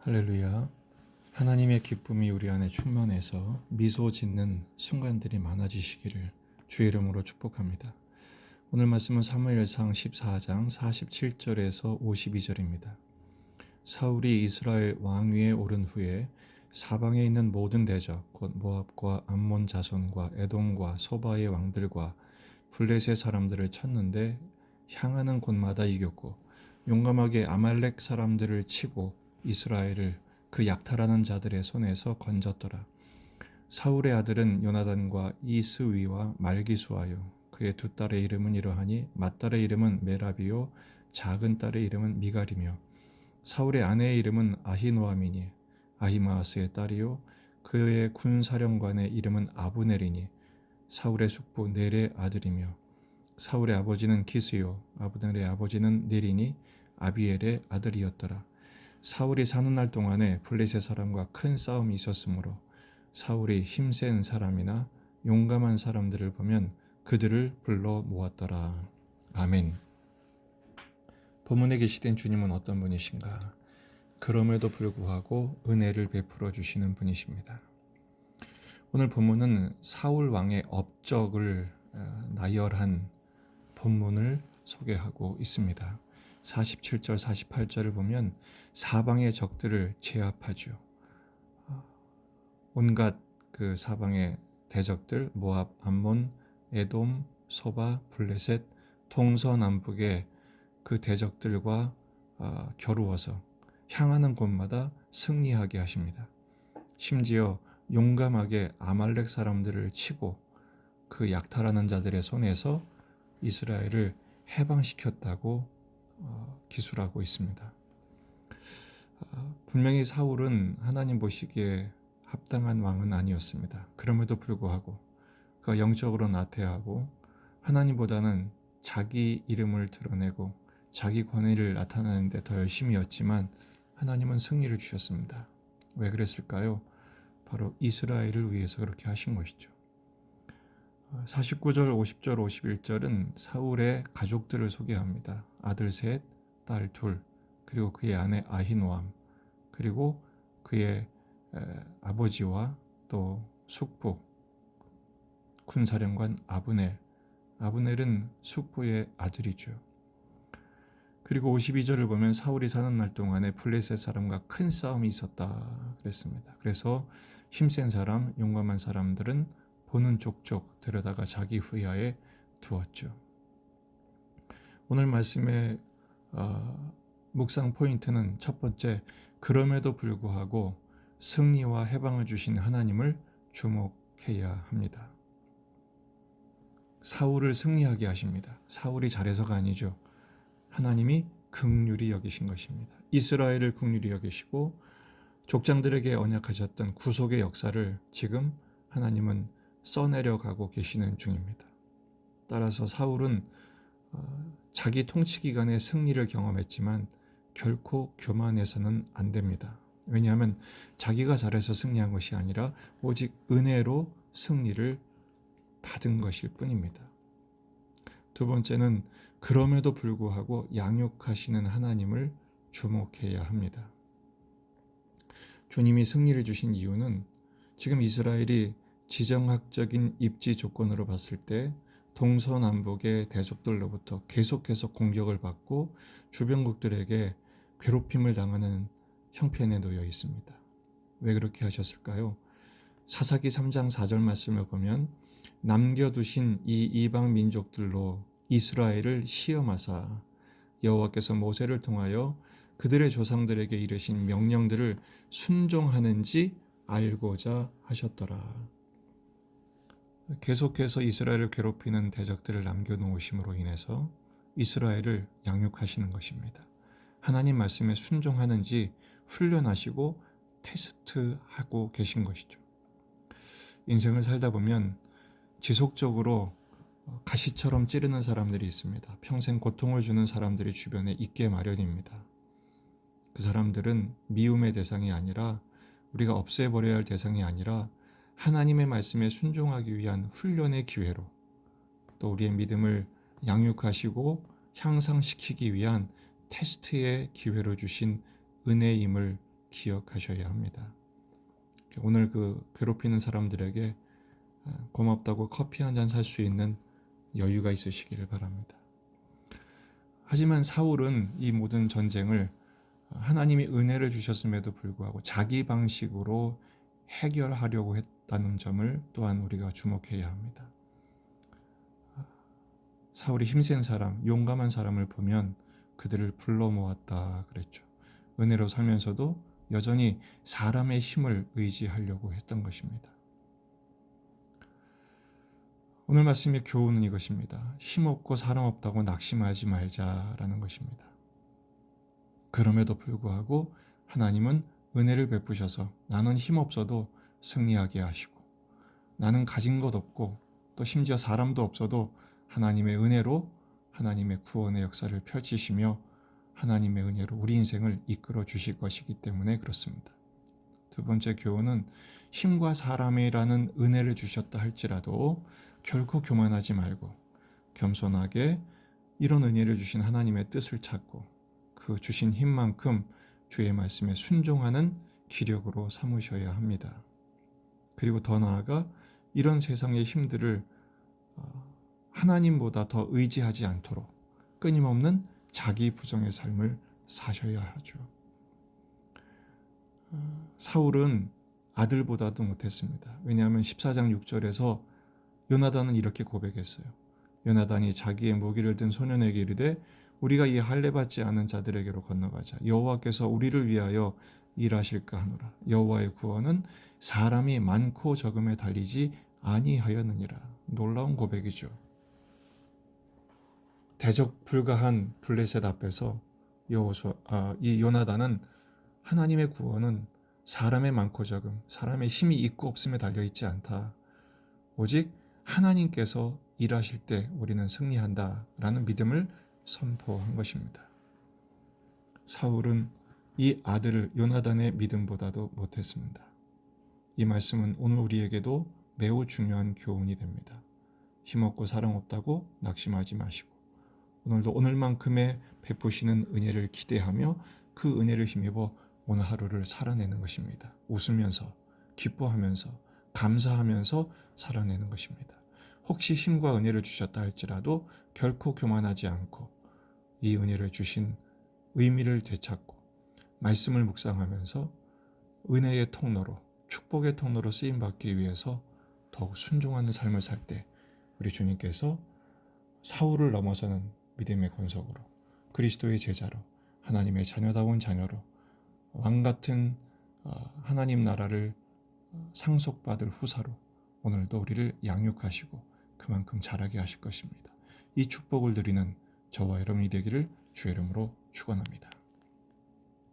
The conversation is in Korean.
할렐루야. 하나님의 기쁨이 우리 안에 충만해서 미소 짓는 순간들이 많아지시기를 주의 이름으로 축복합니다. 오늘 말씀은 사무엘상 14장 47절에서 52절입니다. 사울이 이스라엘 왕위에 오른 후에 사방에 있는 모든 대적 곧 모압과 암몬 자손과 에돔과 소바의 왕들과 블레셋 사람들을 쳤는데 향하는 곳마다 이겼고 용감하게 아말렉 사람들을 치고 이스라엘을 그 약탈하는 자들의 손에서 건졌더라. 사울의 아들은 요나단과 이스위와 말기수하요. 그의 두 딸의 이름은 이러하니 맏딸의 이름은 메라비요 작은 딸의 이름은 미갈이며 사울의 아내의 이름은 아히노아미니 아히마아스의 딸이요 그의 군사령관의 이름은 아브넬이니 사울의 숙부 넬의 아들이며 사울의 아버지는 기스요 아브넬의 아버지는 넬이니 아비엘의 아들이었더라. 사울이 사는 날 동안에 블레셋 사람과 큰 싸움이 있었으므로 사울이 힘센 사람이나 용감한 사람들을 보면 그들을 불러 모았더라. 아멘. 본문에 계시된 주님은 어떤 분이신가? 그럼에도 불구하고 은혜를 베풀어 주시는 분이십니다. 오늘 본문은 사울 왕의 업적을 나열한 본문을 소개하고 있습니다. 47절 48절을 보면 사방의 적들을 제압하죠. 온갖 그 사방의 대적들 모압, 암몬, 에돔, 소바, 블레셋 동서남북의 그 대적들과 겨루어서 향하는 곳마다 승리하게 하십니다. 심지어 용감하게 아말렉 사람들을 치고 그 약탈하는 자들의 손에서 이스라엘을 해방시켰다고 기술하고 있습니다. 분명히 사울은 하나님 보시기에 합당한 왕은 아니었습니다. 그럼에도 불구하고 그가 영적으로 나태하고 하나님보다는 자기 이름을 드러내고 자기 권위를 나타내는 데 더 열심이었지만 하나님은 승리를 주셨습니다. 왜 그랬을까요? 바로 이스라엘을 위해서 그렇게 하신 것이죠. 49절, 50절, 51절은 사울의 가족들을 소개합니다. 아들 셋, 딸 둘, 그리고 그의 아내 아히노암, 그리고 그의 아버지와 또 숙부, 군사령관 아브넬. 아브넬은 숙부의 아들이죠. 그리고 52절을 보면 사울이 사는 날 동안에 블레셋 사람과 큰 싸움이 있었다 그랬습니다. 그래서 힘센 사람, 용감한 사람들은 보는 족족 데려다가 자기 후야에 두었죠. 오늘 말씀의 묵상 포인트는 첫 번째, 그럼에도 불구하고 승리와 해방을 주신 하나님을 주목해야 합니다. 사울을 승리하게 하십니다. 사울이 잘해서가 아니죠. 하나님이 긍휼히 여기신 것입니다. 이스라엘을 긍휼히 여기시고 족장들에게 언약하셨던 구속의 역사를 지금 하나님은 써내려가고 계시는 중입니다. 따라서 사울은 자기 통치 기간의 승리를 경험했지만 결코 교만해서는 안 됩니다. 왜냐하면 자기가 잘해서 승리한 것이 아니라 오직 은혜로 승리를 받은 것일 뿐입니다. 두 번째는 그럼에도 불구하고 양육하시는 하나님을 주목해야 합니다. 주님이 승리를 주신 이유는 지금 이스라엘이 지정학적인 입지 조건으로 봤을 때 동서남북의 대적들로부터 계속해서 공격을 받고 주변국들에게 괴롭힘을 당하는 형편에 놓여 있습니다. 왜 그렇게 하셨을까요? 사사기 3장 4절 말씀을 보면 남겨두신 이 이방 민족들로 이스라엘을 시험하사 여호와께서 모세를 통하여 그들의 조상들에게 이르신 명령들을 순종하는지 알고자 하셨더라. 계속해서 이스라엘을 괴롭히는 대적들을 남겨놓으심으로 인해서 이스라엘을 양육하시는 것입니다. 하나님 말씀에 순종하는지 훈련하시고 테스트하고 계신 것이죠. 인생을 살다 보면 지속적으로 가시처럼 찌르는 사람들이 있습니다. 평생 고통을 주는 사람들이 주변에 있게 마련입니다. 그 사람들은 미움의 대상이 아니라 우리가 없애버려야 할 대상이 아니라 하나님의 말씀에 순종하기 위한 훈련의 기회로 또 우리의 믿음을 양육하시고 향상시키기 위한 테스트의 기회로 주신 은혜임을 기억하셔야 합니다. 오늘 그 괴롭히는 사람들에게 고맙다고 커피 한 잔 살 수 있는 여유가 있으시기를 바랍니다. 하지만 사울은 이 모든 전쟁을 하나님이 은혜를 주셨음에도 불구하고 자기 방식으로 해결하려고 했다는 점을 또한 우리가 주목해야 합니다. 사울이 힘센 사람, 용감한 사람을 보면 그들을 불러 모았다 그랬죠. 은혜로 살면서도 여전히 사람의 힘을 의지하려고 했던 것입니다. 오늘 말씀의 교훈은 이것입니다. 힘없고 사람 없다고 낙심하지 말자라는 것입니다. 그럼에도 불구하고 하나님은 은혜를 베푸셔서 나는 힘없어도 승리하게 하시고, 나는 가진 것 없고 또 심지어 사람도 없어도 하나님의 은혜로 하나님의 구원의 역사를 펼치시며 하나님의 은혜로 우리 인생을 이끌어 주실 것이기 때문에 그렇습니다. 두 번째 교훈은 힘과 사람이라는 은혜를 주셨다 할지라도 결코 교만하지 말고 겸손하게 이런 은혜를 주신 하나님의 뜻을 찾고 그 주신 힘만큼 주의 말씀에 순종하는 기력으로 삼으셔야 합니다. 그리고 더 나아가 이런 세상의 힘들을 하나님보다 더 의지하지 않도록 끊임없는 자기 부정의 삶을 사셔야 하죠. 사울은 아들보다도 못했습니다. 왜냐하면 14장 6절에서 요나단은 이렇게 고백했어요. 요나단이 자기의 무기를 든 소년에게 이르되 우리가 이 할례 받지 않은 자들에게로 건너가자. 여호와께서 우리를 위하여 일하실까 하노라. 여호와의 구원은 사람이 많고 적음에 달리지 아니하였느니라. 놀라운 고백이죠. 대적 불가한 블레셋 앞에서 이 요나단은 하나님의 구원은 사람의 많고 적음, 사람의 힘이 있고 없음에 달려있지 않다. 오직 하나님께서 일하실 때 우리는 승리한다라는 믿음을 선포한 것입니다. 사울은 이 아들을 요나단의 믿음보다도 못했습니다. 이 말씀은 오늘 우리에게도 매우 중요한 교훈이 됩니다. 힘없고 사랑 없다고 낙심하지 마시고 오늘도 오늘만큼의 베푸시는 은혜를 기대하며 그 은혜를 힘입어 오늘 하루를 살아내는 것입니다. 웃으면서 기뻐하면서 감사하면서 살아내는 것입니다. 혹시 힘과 은혜를 주셨다 할지라도 결코 교만하지 않고 이 은혜를 주신 의미를 되찾고 말씀을 묵상하면서 은혜의 통로로 축복의 통로로 쓰임받기 위해서 더욱 순종하는 삶을 살 때 우리 주님께서 사울을 넘어서는 믿음의 권속으로 그리스도의 제자로 하나님의 자녀다운 자녀로 왕같은 하나님 나라를 상속받을 후사로 오늘도 우리를 양육하시고 그만큼 자라게 하실 것입니다. 이 축복을 드리는 저와 여러분이 되기를 주의 이름으로 축원합니다.